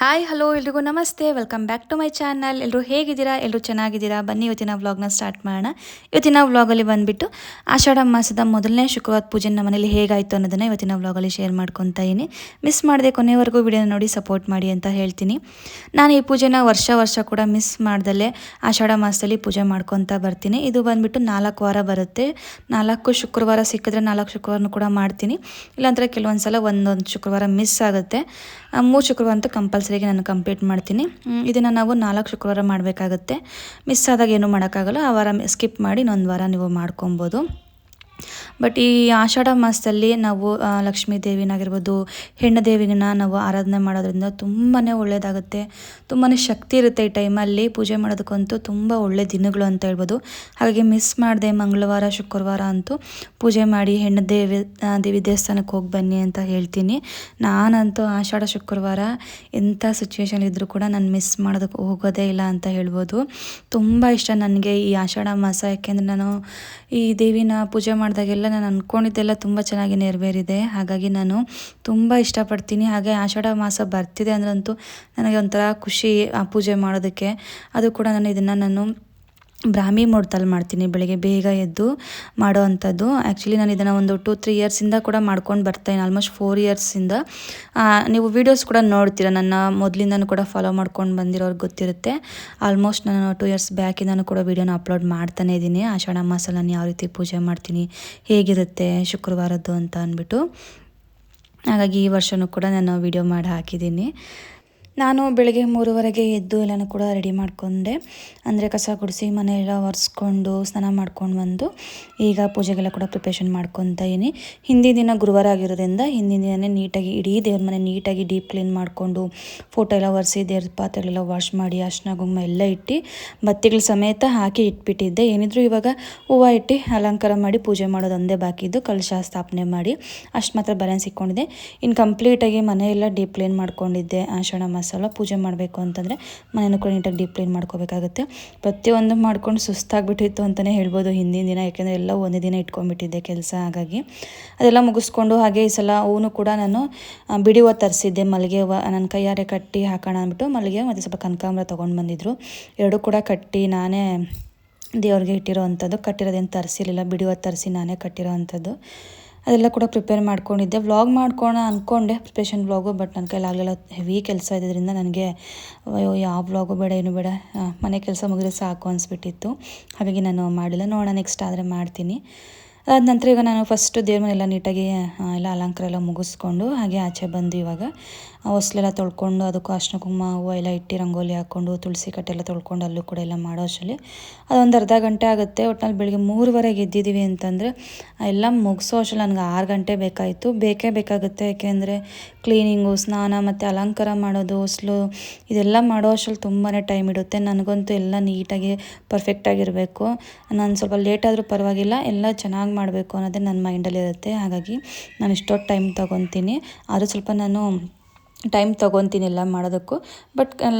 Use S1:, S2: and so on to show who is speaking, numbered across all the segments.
S1: Hi hello ಎಲ್ರಿಗೂ ನಮಸ್ತೆ, welcome back to my channel. ಎಲ್ಲರೂ ಹೇಗಿದ್ದೀರಾ? ಎಲ್ಲರೂ ಚೆನ್ನಾಗಿದ್ದೀರಾ? ಬನ್ನಿ ಇವತ್ತಿನ ವ್ಲಾಗ್ನ ಸ್ಟಾರ್ಟ್ ಮಾಡೋಣ. ಇವತ್ತಿನ ವ್ಲಾಗಲ್ಲಿ ಬಂದುಬಿಟ್ಟು ಆಷಾಢ ಮಾಸದ ಮೊದಲನೇ ಶುಕ್ರವಾರ ಪೂಜೆ ನಮ್ಮ ಮನೇಲಿ ಹೇಗಾಯಿತು ಅನ್ನೋದನ್ನು ಇವತ್ತಿನ ವ್ಲಾಗಲ್ಲಿ ಶೇರ್ ಮಾಡ್ಕೊತಾ ಇದ್ದೀನಿ. ಮಿಸ್ ಮಾಡದೆ ಕೊನೆವರೆಗೂ ವಿಡಿಯೋನ ನೋಡಿ ಸಪೋರ್ಟ್ ಮಾಡಿ ಅಂತ ಹೇಳ್ತೀನಿ. ನಾನು ಈ ಪೂಜೆನ ವರ್ಷ ಕೂಡ ಮಿಸ್ ಮಾಡ್ದಲ್ಲೇ ಆಷಾಢ ಮಾಸದಲ್ಲಿ ಪೂಜೆ ಮಾಡ್ಕೊತಾ ಬರ್ತೀನಿ. ಇದು ಬಂದುಬಿಟ್ಟು 4 ವಾರ ಬರುತ್ತೆ. 4 ಶುಕ್ರವಾರ ಸಿಕ್ಕಿದ್ರೆ 4 ಶುಕ್ರವಾರನೂ ಕೂಡ ಮಾಡ್ತೀನಿ. ಇಲ್ಲಾಂದರೆ ಕೆಲವೊಂದು ಸಲ ಒಂದೊಂದು ಶುಕ್ರವಾರ ಮಿಸ್ ಆಗುತ್ತೆ. 3 ಶುಕ್ರವಾರ ಅಂತೂ ಕಂಪಲ್ಸರಿಗೆ ನಾನು ಕಂಪ್ಲೀಟ್ ಮಾಡ್ತೀನಿ. ಇದನ್ನು ನಾವು 4 ಶುಕ್ರವಾರ ಮಾಡಬೇಕಾಗುತ್ತೆ. ಮಿಸ್ ಆದಾಗ ಏನೂ ಮಾಡೋಕ್ಕಾಗಲ್ಲ. ಆ ವಾರ ಸ್ಕಿಪ್ ಮಾಡಿ ಇನ್ನೊಂದು ವಾರ ನೀವು ಮಾಡ್ಕೊಬೋದು. ಬಟ್ ಈ ಆಷಾಢ ಮಾಸದಲ್ಲಿ ನಾವು ಲಕ್ಷ್ಮೀ ದೇವಿನಾಗಿರ್ಬೋದು, ಹೆಣ್ಣು ದೇವಿನ ನಾವು ಆರಾಧನೆ ಮಾಡೋದ್ರಿಂದ ತುಂಬಾ ಒಳ್ಳೆಯದಾಗುತ್ತೆ. ತುಂಬಾ ಶಕ್ತಿ ಇರುತ್ತೆ ಈ ಟೈಮಲ್ಲಿ. ಪೂಜೆ ಮಾಡೋದಕ್ಕಂತೂ ತುಂಬ ಒಳ್ಳೆ ದಿನಗಳು ಅಂತ ಹೇಳ್ಬೋದು. ಹಾಗಾಗಿ ಮಿಸ್ ಮಾಡಿದೆ ಮಂಗಳವಾರ ಶುಕ್ರವಾರ ಅಂತೂ ಪೂಜೆ ಮಾಡಿ ಹೆಣ್ಣು ದೇವಿ ದೇವಸ್ಥಾನಕ್ಕೆ ಹೋಗಿ ಬನ್ನಿ ಅಂತ ಹೇಳ್ತೀನಿ. ನಾನಂತೂ ಆಷಾಢ ಶುಕ್ರವಾರ ಎಂಥ ಸಿಚುವೇಶನ್ ಇದ್ದರೂ ಕೂಡ ನಾನು ಮಿಸ್ ಮಾಡೋದಕ್ಕೆ ಹೋಗೋದೇ ಇಲ್ಲ ಅಂತ ಹೇಳ್ಬೋದು. ತುಂಬ ಇಷ್ಟ ನನಗೆ ಈ ಆಷಾಢ ಮಾಸ. ಯಾಕೆಂದರೆ ನಾನು ಈ ದೇವಿನ ಪೂಜೆ ಮಾಡಿದಾಗೆಲ್ಲ ನಾನು ಅಂದ್ಕೊಂಡಿದ್ದೆಲ್ಲ ತುಂಬ ಚೆನ್ನಾಗಿ ನೆರವೇರಿದೆ. ಹಾಗಾಗಿ ನಾನು ತುಂಬ ಇಷ್ಟಪಡ್ತೀನಿ. ಹಾಗೆ ಆಷಾಢ ಮಾಸ ಬರ್ತಿದೆ ಅಂದ್ರಂತೂ ನನಗೆ ಒಂಥರ ಖುಷಿ ಆ ಪೂಜೆ ಮಾಡೋದಕ್ಕೆ. ಅದು ಕೂಡ ನಾನು ಬ್ರಾಹ್ಮಿ ಮುಹೂರ್ತದಲ್ಲಿ ಮಾಡ್ತೀನಿ, ಬೆಳಗ್ಗೆ ಬೇಗ ಎದ್ದು ಮಾಡೋ ಅಂಥದ್ದು. ಆ್ಯಕ್ಚುಲಿ ನಾನು ಇದನ್ನು ಒಂದು 2-3 ಇಯರ್ಸಿಂದ ಕೂಡ ಮಾಡ್ಕೊಂಡು ಬರ್ತಾಯಿದ್ದೀನಿ, ಆಲ್ಮೋಸ್ಟ್ 4 ಇಯರ್ಸಿಂದ. ನೀವು ವೀಡಿಯೋಸ್ ಕೂಡ ನೋಡ್ತೀರ, ನನ್ನ ಮೊದಲಿಂದನೂ ಕೂಡ ಫಾಲೋ ಮಾಡ್ಕೊಂಡು ಬಂದಿರೋರ್ಗೆ ಗೊತ್ತಿರುತ್ತೆ. ಆಲ್ಮೋಸ್ಟ್ ನಾನು 2 ಇಯರ್ಸ್ ಬ್ಯಾಕಿಂದನೂ ಕೂಡ ವೀಡಿಯೋನ ಅಪ್ಲೋಡ್ ಮಾಡ್ತಾನೇ ಇದ್ದೀನಿ. ಆಷಾಢ ಮಾಸ ನಾನು ಯಾವ ರೀತಿ ಪೂಜೆ ಮಾಡ್ತೀನಿ, ಹೇಗಿರುತ್ತೆ ಶುಕ್ರವಾರದ್ದು ಅಂತ ಅಂದ್ಬಿಟ್ಟು. ಹಾಗಾಗಿ ಈ ವರ್ಷವೂ ಕೂಡ ನಾನು ವೀಡಿಯೋ ಮಾಡಿ ಹಾಕಿದ್ದೀನಿ. ನಾನು ಬೆಳಗ್ಗೆ 3:30ಗೆ ಎದ್ದು ಎಲ್ಲನೂ ಕೂಡ ರೆಡಿ ಮಾಡಿಕೊಂಡೆ. ಅಂದರೆ ಕಸ ಗುಡಿಸಿ ಮನೆಯೆಲ್ಲ ಒರೆಸ್ಕೊಂಡು ಸ್ನಾನ ಮಾಡ್ಕೊಂಡು ಬಂದು ಈಗ ಪೂಜೆಗೆಲ್ಲ ಕೂಡ ಪ್ರಿಪ್ರೇಷನ್ ಮಾಡ್ಕೊತಾ ಇದ್ದೀನಿ. ಹಿಂದಿನ ದಿನ ಗುರುವಾರ ಆಗಿರೋದ್ರಿಂದ ಹಿಂದಿನ ದಿನವೇ ನೀಟಾಗಿ ಇಡೀ ದೇವ್ರ ಮನೆ ನೀಟಾಗಿ ಡೀಪ್ ಕ್ಲೀನ್ ಮಾಡಿಕೊಂಡು ಫೋಟೋ ಎಲ್ಲ ಒರೆಸಿ ದೇವ್ರ ಪಾತ್ರೆಗಳೆಲ್ಲ ವಾಶ್ ಮಾಡಿ ಅರ್ಶಿನ ಕುಂಕುಮ ಎಲ್ಲ ಇಟ್ಟು ಬತ್ತಿಗಳ ಸಮೇತ ಹಾಕಿ ಇಟ್ಬಿಟ್ಟಿದ್ದೆ. ಏನಿದ್ರು ಇವಾಗ ಹೂವು ಇಟ್ಟು ಅಲಂಕಾರ ಮಾಡಿ ಪೂಜೆ ಮಾಡೋದೊಂದೇ ಬಾಕಿ ಇದ್ದು, ಕಲಶ ಸ್ಥಾಪನೆ ಮಾಡಿ ಅಷ್ಟು ಮಾತ್ರ ಬ್ಯಾಲೆನ್ಸ್ ಇಟ್ಕೊಂಡಿದ್ದೆ. ಇನ್ನು ಕಂಪ್ಲೀಟಾಗಿ ಮನೆಯೆಲ್ಲ ಡೀಪ್ ಕ್ಲೀನ್ ಮಾಡ್ಕೊಂಡಿದ್ದೆ. ಆಷಾಢ ಮಾಸ ಪೂಜೆ ಮಾಡಬೇಕು ಅಂತಂದರೆ ಮನೆಯೂ ಕೂಡ ನೀಟಾಗಿ ಡೀಪ್ ಕ್ಲೀನ್ ಮಾಡ್ಕೋಬೇಕಾಗುತ್ತೆ. ಪ್ರತಿಯೊಂದು ಮಾಡ್ಕೊಂಡು ಸುಸ್ತಾಗ್ಬಿಟ್ಟಿತ್ತು ಅಂತಲೇ ಹೇಳ್ಬೋದು ಹಿಂದಿನ ದಿನ. ಯಾಕೆಂದರೆ ಎಲ್ಲ ಒಂದೇ ದಿನ ಇಟ್ಕೊಂಡ್ಬಿಟ್ಟಿದ್ದೆ ಕೆಲಸ. ಹಾಗಾಗಿ ಅದೆಲ್ಲ ಮುಗಿಸ್ಕೊಂಡು ಹಾಗೆ ಈ ಸಲ ಹೂವು ಕೂಡ ನಾನು ಬಿಡಿ ಹೂವು ತರಿಸಿದ್ದೆ. ಮಲ್ಲಿಗೆ ಹೂವು ನನ್ನ ಕೈಯಾರೆ ಕಟ್ಟಿ ಹಾಕೋಣ ಅಂದ್ಬಿಟ್ಟು ಮಲ್ಲಿಗೆ ಮತ್ತು ಸ್ವಲ್ಪ ಕನಕಾಂಬರ ತೊಗೊಂಡು ಬಂದಿದ್ದರು. ಎರಡೂ ಕೂಡ ಕಟ್ಟಿ ನಾನೇ ದೇವ್ರಿಗೆ ಇಟ್ಟಿರೋ ಅಂಥದ್ದು. ಕಟ್ಟಿರೋದೇನು ತರಿಸಿರಲಿಲ್ಲ, ಬಿಡಿ ಹೂವು ತರಿಸಿ ನಾನೇ ಕಟ್ಟಿರೋ ಅಂಥದ್ದು. ಅದೆಲ್ಲ ಕೂಡ ಪ್ರಿಪೇರ್ ಮಾಡ್ಕೊಂಡಿದ್ದೆ. ವ್ಲಾಗ್ ಮಾಡ್ಕೋಣ ಅಂದ್ಕೊಂಡೆ, ಪ್ರಿಪ್ರೇಷನ್ ವ್ಲಾಗು. ಬಟ್ ನನ್ನ ಕೈಲಾಗಲಿಲ್ಲ, ಹೆವಿ ಕೆಲಸ ಇದ್ದಿದ್ದರಿಂದ ನನಗೆ ಯಾವ ವ್ಲಾಗು ಬೇಡ ಏನು ಬೇಡ, ಮನೆ ಕೆಲಸ ಮುಗಿದ್ರೆ ಸಾಕು ಅನಿಸ್ಬಿಟ್ಟಿತ್ತು. ಹಾಗಾಗಿ ನಾನು ಮಾಡಿಲ್ಲ. ನೋಡೋಣ ನೆಕ್ಸ್ಟ್ ಆದರೆ ಮಾಡ್ತೀನಿ. ಅದಾದ ನಂತರ ಈಗ ನಾನು ಫಸ್ಟು ದೇವ್ರ ಮನೆಯೆಲ್ಲ ನೀಟಾಗಿ ಎಲ್ಲ ಅಲಂಕಾರ ಎಲ್ಲ ಮುಗಿಸ್ಕೊಂಡು ಹಾಗೆ ಆಚೆ ಬಂದು ಇವಾಗ ಹೊಸ್ಲೆಲ್ಲ ತೊಳ್ಕೊಂಡು ಅದಕ್ಕೂ ಅರ್ಶಿನ ಕುಂಕುಮ ಹೂವು ಎಲ್ಲ ಇಟ್ಟು ರಂಗೋಲಿ ಹಾಕ್ಕೊಂಡು ತುಳಸಿ ಕಟ್ಟೆಲ್ಲ ತೊಳ್ಕೊಂಡು ಅಲ್ಲೂ ಕೂಡ ಎಲ್ಲ ಮಾಡೋ ಅಷ್ಟರಲ್ಲಿ ಅದೊಂದು ಅರ್ಧ ಗಂಟೆ ಆಗುತ್ತೆ. ಒಟ್ಟಿನಲ್ಲಿ ಬೆಳಿಗ್ಗೆ 3:30ಗೆ ಎದ್ದಿದ್ದೀವಿ ಅಂತಂದರೆ ಎಲ್ಲ ಮುಗಿಸೋ ಅಷ್ಟರಲ್ಲಿ ನನಗೆ 6 ಗಂಟೆ ಬೇಕಾಯಿತು. ಬೇಕಾಗುತ್ತೆ. ಯಾಕೆಂದರೆ ಕ್ಲೀನಿಂಗು, ಸ್ನಾನ ಮತ್ತು ಅಲಂಕಾರ ಮಾಡೋದು, ಹೊಸ್ಲು ಇದೆಲ್ಲ ಮಾಡೋ ಅಷ್ಟರಲ್ಲಿ ತುಂಬಾ ಟೈಮ್ ಇಡುತ್ತೆ. ನನಗಂತೂ ಎಲ್ಲ ನೀಟಾಗಿ ಪರ್ಫೆಕ್ಟಾಗಿರಬೇಕು. ನಾನು ಸ್ವಲ್ಪ ಲೇಟಾದರೂ ಪರವಾಗಿಲ್ಲ, ಎಲ್ಲ ಚೆನ್ನಾಗಿ ಮಾಡಬೇಕು ಅನ್ನೋದೇ ನನ್ನ ಮೈಂಡಲ್ಲಿರುತ್ತೆ. ಹಾಗಾಗಿ ನಾನು ಇಷ್ಟೊತ್ತು ಟೈಮ್ ತೊಗೊತೀನಿ. ಆದರೂ ಸ್ವಲ್ಪ ನಾನು ಟೈಮ್ ತೊಗೊತೀನಿ ಎಲ್ಲ ಮಾಡೋದಕ್ಕೂ. ಬಟ್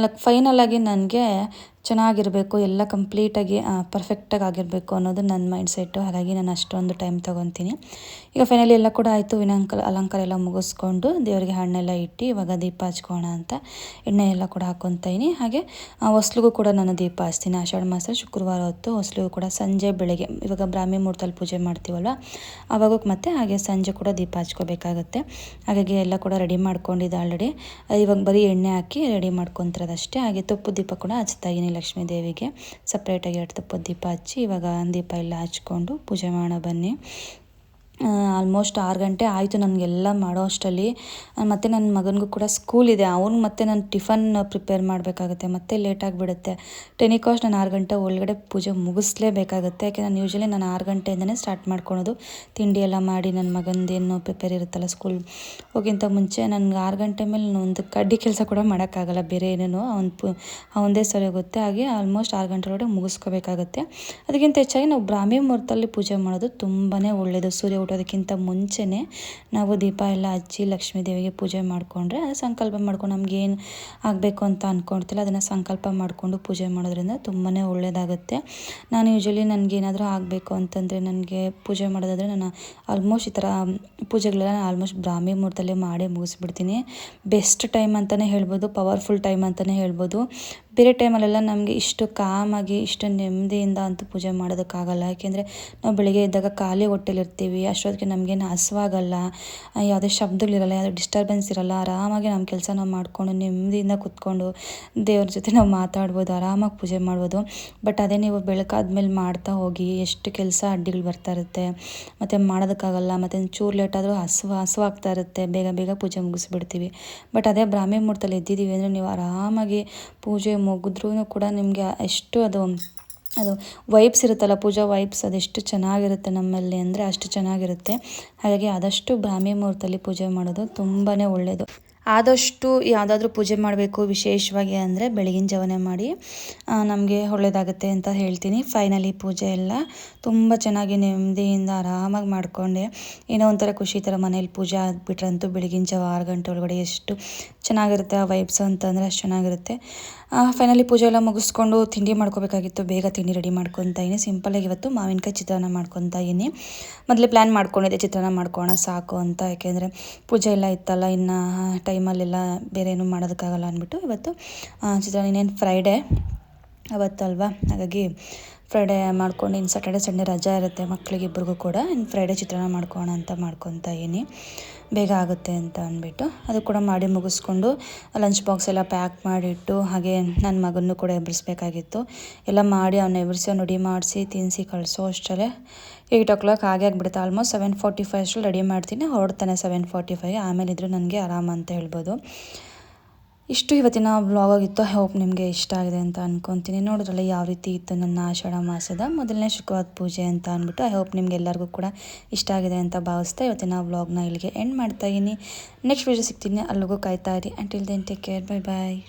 S1: ಫೈನಲಾಗಿ ನನಗೆ ಚೆನ್ನಾಗಿರಬೇಕು, ಎಲ್ಲ ಕಂಪ್ಲೀಟಾಗಿ ಪರ್ಫೆಕ್ಟಾಗಿ ಆಗಿರಬೇಕು ಅನ್ನೋದು ನನ್ನ ಮೈಂಡ್ ಸೆಟ್ಟು. ಹಾಗಾಗಿ ನಾನು ಅಷ್ಟೊಂದು ಟೈಮ್ ತೊಗೊತೀನಿ. ಈಗ ಫೈನಲಿ ಎಲ್ಲ ಕೂಡ ಆಯಿತು. ಅಲಂಕಾರ ಎಲ್ಲ ಮುಗಿಸ್ಕೊಂಡು ದೇವರಿಗೆ ಹಣ್ಣೆಲ್ಲ ಇಟ್ಟು ಇವಾಗ ದೀಪ ಹಚ್ಕೋಣ ಅಂತ ಎಣ್ಣೆ ಎಲ್ಲ ಕೂಡ ಹಾಕ್ಕೊತೀನಿ. ಹಾಗೆ ಹೊಸ್ಲಿಗೂ ಕೂಡ ನಾನು ದೀಪ ಹಚ್ತೀನಿ. ಆಷಾಢ ಮಾಸ ಶುಕ್ರವಾರ ಹೊತ್ತು ಹೊಸ್ಲಿಗೂ ಕೂಡ ಸಂಜೆ ಬೆಳಗ್ಗೆ ಇವಾಗ ಬ್ರಾಹ್ಮಿ ಮುಹೂರ್ತದಲ್ಲಿ ಪೂಜೆ ಮಾಡ್ತೀವಲ್ಲ ಆವಾಗ ಮತ್ತೆ ಹಾಗೆ ಸಂಜೆ ಕೂಡ ದೀಪ ಹಚ್ಕೋಬೇಕಾಗತ್ತೆ. ಹಾಗಾಗಿ ಎಲ್ಲ ಕೂಡ ರೆಡಿ ಮಾಡ್ಕೊಂಡಿದ್ದೆ ಆಲ್ರೆಡಿ. ಇವಾಗ ಬರೀ ಎಣ್ಣೆ ಹಾಕಿ ರೆಡಿ ಮಾಡ್ಕೊತಿರೋದಷ್ಟೇ. ಹಾಗೆ ತುಪ್ಪದ ದೀಪ ಕೂಡ ಹಚ್ತಾ ಇದ್ದೀನಿ ಲಕ್ಷ್ಮೀ ದೇವಿಗೆ. ಸಪ್ರೇಟಾಗಿ 2 ತುಪ್ಪದ ದೀಪ ಹಚ್ಚಿ ಇವಾಗ ದೀಪ ಎಲ್ಲ ಹಚ್ಕೊಂಡು ಪೂಜೆ ಮಾಡೋಣ ಬನ್ನಿ. ಆಲ್ಮೋಸ್ಟ್ 6 ಗಂಟೆ ಆಯಿತು ನನಗೆಲ್ಲ ಮಾಡೋ ಅಷ್ಟರಲ್ಲಿ. ಮತ್ತು ನನ್ನ ಮಗನಿಗೂ ಕೂಡ ಸ್ಕೂಲ್ ಇದೆ, ಅವ್ನಿಗೆ ಮತ್ತೆ ನಾನು ಟಿಫನ್ ಪ್ರಿಪೇರ್ ಮಾಡಬೇಕಾಗುತ್ತೆ, ಮತ್ತೆ ಲೇಟಾಗಿಬಿಡುತ್ತೆ. ಟೆನಿಕಾಸ್ಟ್ ನಾನು 6 ಗಂಟೆ ಒಳಗಡೆ ಪೂಜೆ ಮುಗಿಸ್ಲೇಬೇಕಾಗುತ್ತೆ. ಯಾಕೆ ನಾನು ಯೂಶ್ವಲಿ ನಾನು 6 ಗಂಟೆಯಿಂದನೇ ಸ್ಟಾರ್ಟ್ ಮಾಡ್ಕೊಳೋದು. ತಿಂಡಿ ಎಲ್ಲ ಮಾಡಿ ನನ್ನ ಮಗಂದೇನು ಪ್ರಿಪೇರ್ ಇರುತ್ತಲ್ಲ ಸ್ಕೂಲ್ ಹೋಗಿಂತ ಮುಂಚೆ ನನಗೆ 6 ಗಂಟೆ ಮೇಲೆ ಒಂದು ಕಡ್ಡಿ ಕೆಲಸ ಕೂಡ ಮಾಡೋಕ್ಕಾಗಲ್ಲ, ಬೇರೆ ಏನೇನೋ ಅವನದೇ ಸರಿ ಹೋಗುತ್ತೆ. ಹಾಗೆ ಆಲ್ಮೋಸ್ಟ್ 6 ಗಂಟೆ ಒಳಗಡೆ ಮುಗಿಸ್ಕೋಬೇಕಾಗುತ್ತೆ. ಅದಕ್ಕಿಂತ ಹೆಚ್ಚಾಗಿ ನಾವು ಬ್ರಾಹ್ಮಿ ಮುಹೂರ್ತದಲ್ಲಿ ಪೂಜೆ ಮಾಡೋದು ತುಂಬಾ ಒಳ್ಳೆಯದು. ಸೂರ್ಯ ಹೊರಟೋದಕ್ಕಿಂತ ಮುಂಚೆನೇ ನಾವು ದೀಪ ಎಲ್ಲ ಹಚ್ಚಿ ಲಕ್ಷ್ಮೀ ದೇವಿಗೆ ಪೂಜೆ ಮಾಡಿಕೊಂಡ್ರೆ ಸಂಕಲ್ಪ ಮಾಡ್ಕೊಂಡು ನಮಗೇನು ಆಗಬೇಕು ಅಂತ ಅಂದ್ಕೊಳ್ತಿಲ್ಲ ಅದನ್ನು ಸಂಕಲ್ಪ ಮಾಡಿಕೊಂಡು ಪೂಜೆ ಮಾಡೋದ್ರಿಂದ ತುಂಬಾ ಒಳ್ಳೆಯದಾಗುತ್ತೆ. ನಾನು ಯೂಶ್ವಲಿ ನನಗೇನಾದರೂ ಆಗಬೇಕು ಅಂತಂದರೆ ನನಗೆ ಪೂಜೆ ಮಾಡೋದಾದರೆ ನಾನು ಆಲ್ಮೋಸ್ಟ್ ಈ ಥರ ಪೂಜೆಗಳೆಲ್ಲ ಆಲ್ಮೋಸ್ಟ್ ಬ್ರಾಹ್ಮಿ ಮುಹೂರ್ತಲ್ಲೇ ಮಾಡೇ ಮುಗಿಸ್ಬಿಡ್ತೀನಿ. ಬೆಸ್ಟ್ ಟೈಮ್ ಅಂತಲೇ ಹೇಳ್ಬೋದು, ಪವರ್ಫುಲ್ ಟೈಮ್ ಅಂತಲೇ ಹೇಳ್ಬೋದು. ಬೇರೆ ಟೈಮಲ್ಲೆಲ್ಲ ನಮಗೆ ಇಷ್ಟು ಕಾಮಾಗಿ ಇಷ್ಟು ನೆಮ್ಮದಿಯಿಂದ ಅಂತೂ ಪೂಜೆ ಮಾಡೋದಕ್ಕಾಗಲ್ಲ. ಯಾಕೆಂದರೆ ನಾವು ಬೆಳಿಗ್ಗೆ ಇದ್ದಾಗ ಖಾಲಿ ಹೊಟ್ಟೆಲಿರ್ತೀವಿ, ಅಷ್ಟೊತ್ತಿಗೆ ನಮಗೇನು ಹಸುವಾಗಲ್ಲ, ಯಾವುದೇ ಶಬ್ದಗಳಿರಲ್ಲ, ಯಾವುದೇ ಡಿಸ್ಟರ್ಬೆನ್ಸ್ ಇರಲ್ಲ. ಆರಾಮಾಗಿ ನಮ್ಮ ಕೆಲಸ ನಾವು ಮಾಡಿಕೊಂಡು ನೆಮ್ಮದಿಯಿಂದ ಕೂತ್ಕೊಂಡು ದೇವ್ರ ಜೊತೆ ನಾವು ಮಾತಾಡ್ಬೋದು, ಆರಾಮಾಗಿ ಪೂಜೆ ಮಾಡ್ಬೋದು. ಬಟ್ ಅದೇ ನೀವು ಬೆಳಕಾದ್ಮೇಲೆ ಮಾಡ್ತಾ ಹೋಗಿ ಎಷ್ಟು ಕೆಲಸ ಅಡ್ಡಿಗಳು ಬರ್ತಾ ಇರುತ್ತೆ, ಮತ್ತು ಮಾಡೋದಕ್ಕಾಗಲ್ಲ. ಮತ್ತು ಚೂರು ಲೇಟಾದರೂ ಹಸುವಾಗ್ತಾ ಇರುತ್ತೆ, ಬೇಗ ಬೇಗ ಪೂಜೆ ಮುಗಿಸ್ಬಿಡ್ತೀವಿ. ಬಟ್ ಅದೇ ಬ್ರಾಹ್ಮಿ ಮುಹೂರ್ತಲ್ಲಿ ಎದ್ದಿದ್ದೀವಿ ಅಂದರೆ ನೀವು ಆರಾಮಾಗಿ ಪೂಜೆ ಮುಗಿದ್ರೂ ಕೂಡ ನಿಮಗೆ ಎಷ್ಟು ಅದು ವೈಬ್ಸ್ ಇರುತ್ತಲ್ಲ, ಪೂಜಾ ವೈಬ್ಸ್ ಅದೆಷ್ಟು ಚೆನ್ನಾಗಿರುತ್ತೆ ನಮ್ಮಲ್ಲಿ ಅಂದರೆ ಅಷ್ಟು ಚೆನ್ನಾಗಿರುತ್ತೆ. ಹಾಗಾಗಿ ಆದಷ್ಟು ಬ್ರಾಹ್ಮಿ ಮುಹೂರ್ತದಲ್ಲಿ ಪೂಜೆ ಮಾಡೋದು ತುಂಬಾ ಒಳ್ಳೆಯದು. ಆದಷ್ಟು ಯಾವುದಾದ್ರೂ ಪೂಜೆ ಮಾಡಬೇಕು ವಿಶೇಷವಾಗಿ ಅಂದರೆ ಬೆಳಗಿನ ಜಾವನೇ ಮಾಡಿ ನಮಗೆ ಒಳ್ಳೆಯದಾಗುತ್ತೆ ಅಂತ ಹೇಳ್ತೀನಿ. ಫೈನಲಿ ಪೂಜೆ ಎಲ್ಲ ತುಂಬ ಚೆನ್ನಾಗಿ ನೆಮ್ಮದಿಯಿಂದ ಆರಾಮಾಗಿ ಮಾಡಿಕೊಂಡೆ. ಏನೋ ಒಂಥರ ಖುಷಿ ಥರ ಮನೇಲಿ ಪೂಜೆ ಆಗಿಬಿಟ್ರಂತೂ ಬೆಳಗಿನ ಜಾವ 6 ಗಂಟೆ ಒಳಗಡೆ ಎಷ್ಟು ಚೆನ್ನಾಗಿರುತ್ತೆ ಆ ವೈಬ್ಸ್ ಅಂತಂದರೆ ಅಷ್ಟು ಚೆನ್ನಾಗಿರುತ್ತೆ. ಫೈನಲಿ ಪೂಜೆ ಎಲ್ಲ ಮುಗಿಸ್ಕೊಂಡು ತಿಂಡಿ ಮಾಡ್ಕೋಬೇಕಾಗಿತ್ತು, ಬೇಗ ತಿಂಡಿ ರೆಡಿ ಮಾಡ್ಕೊತಾ ಇದ್ದೀನಿ. ಸಿಂಪಲಾಗಿ ಇವತ್ತು ಮಾವಿನಕಾಯಿ ಚಿತ್ರಾನ್ನ ಮಾಡ್ಕೊತಾ ಇದ್ದೀನಿ. ಮೊದಲೇ ಪ್ಲ್ಯಾನ್ ಮಾಡ್ಕೊಂಡಿದ್ದೆ ಚಿತ್ರಾನ್ನ ಮಾಡ್ಕೊಳ್ಳೋಣ ಸಾಕು ಅಂತ, ಯಾಕೆಂದರೆ ಪೂಜೆ ಎಲ್ಲ ಇತ್ತಲ್ಲ, ಇನ್ನು ಟೈಮಲ್ಲೆಲ್ಲ ಬೇರೆ ಏನೂ ಮಾಡೋದಕ್ಕಾಗಲ್ಲ ಅಂದ್ಬಿಟ್ಟು ಇವತ್ತು ಚಿತ್ರಾನ್ನ. ಇನ್ನೇನು ಫ್ರೈಡೇ ಅವತ್ತಲ್ವಾ, ಹಾಗಾಗಿ ಫ್ರೈಡೇ ಮಾಡ್ಕೊಂಡು ಇನ್ನು ಸ್ಯಾಟರ್ಡೆ ಸಂಡೇ ರಜಾ ಇರುತ್ತೆ ಮಕ್ಕಳಿಗೆ ಇಬ್ಬರಿಗೂ ಕೂಡ. ಇನ್ನು ಫ್ರೈಡೇ ಚಿತ್ರಾನ್ನ ಮಾಡ್ಕೊಳ್ಳೋಣ ಅಂತ ಮಾಡ್ಕೊತಾ ಇದ್ದೀನಿ, ಬೇಗ ಆಗುತ್ತೆ ಅಂತ ಅಂದ್ಬಿಟ್ಟು. ಅದು ಕೂಡ ಮಾಡಿ ಮುಗಿಸ್ಕೊಂಡು ಲಂಚ್ ಬಾಕ್ಸ್ ಎಲ್ಲ ಪ್ಯಾಕ್ ಮಾಡಿಟ್ಟು, ಹಾಗೆ ನನ್ನ ಮಗನೂ ಕೂಡ ಎಬ್ಬರಿಸ್ಬೇಕಾಗಿತ್ತು. ಎಲ್ಲ ಮಾಡಿ ಅವನ್ನ ಎಬ್ಬರಿಸಿ ರೆಡಿ ಮಾಡಿಸಿ ತಿನ್ನಿಸಿ ಕಳಿಸೋ ಅಷ್ಟರಲ್ಲೇ 8 o'clock ಹಾಗೆ ಆಗಿಬಿಡುತ್ತೆ. ಆಲ್ಮೋಸ್ಟ್ 7:45 ಅಷ್ಟರಲ್ಲಿ ರೆಡಿ ಮಾಡ್ತೀನಿ, ಹೊರಡ್ತಾನೆ 7:45. ಆಮೇಲೆ ಇದ್ರೂ ನನಗೆ ಆರಾಮ ಅಂತ ಹೇಳ್ಬೋದು. ಇಷ್ಟು ಇವತ್ತಿನ ವ್ಲಾಗ್ ಆಗಿತ್ತು. ಐ ಹೋಪ್ ನಿಮಗೆ ಇಷ್ಟ ಆಗಿದೆ ಅಂತ ಅಂದ್ಕೊತೀನಿ. ನೋಡಿದ್ರಲ್ಲ ಯಾವ ರೀತಿ ಇತ್ತು ನನ್ನ ಆಷಾಢ ಮಾಸದ ಮೊದಲನೇ ಶುಕ್ರವಾರ ಪೂಜೆ ಅಂತ ಅಂದ್ಬಿಟ್ಟು. ಐ ಹೋಪ್ ನಿಮ್ಗೆ ಎಲ್ಲರಿಗೂ ಕೂಡ ಇಷ್ಟ ಆಗಿದೆ ಅಂತ ಭಾವಿಸ್ತಾ ಇವತ್ತಿನ ವ್ಲಾಗ್ನ ಇಲ್ಲಿಗೆ ಎಂಡ್ ಮಾಡ್ತಾಯಿದ್ದೀನಿ. ನೆಕ್ಸ್ಟ್ ವೀಡಿಯೋ ಸಿಗ್ತೀನಿ, ಅಲ್ಲಿಗೂ ಕಾಯ್ತಾ ಇರಿ. Until then take care, bye ಬಾಯ್.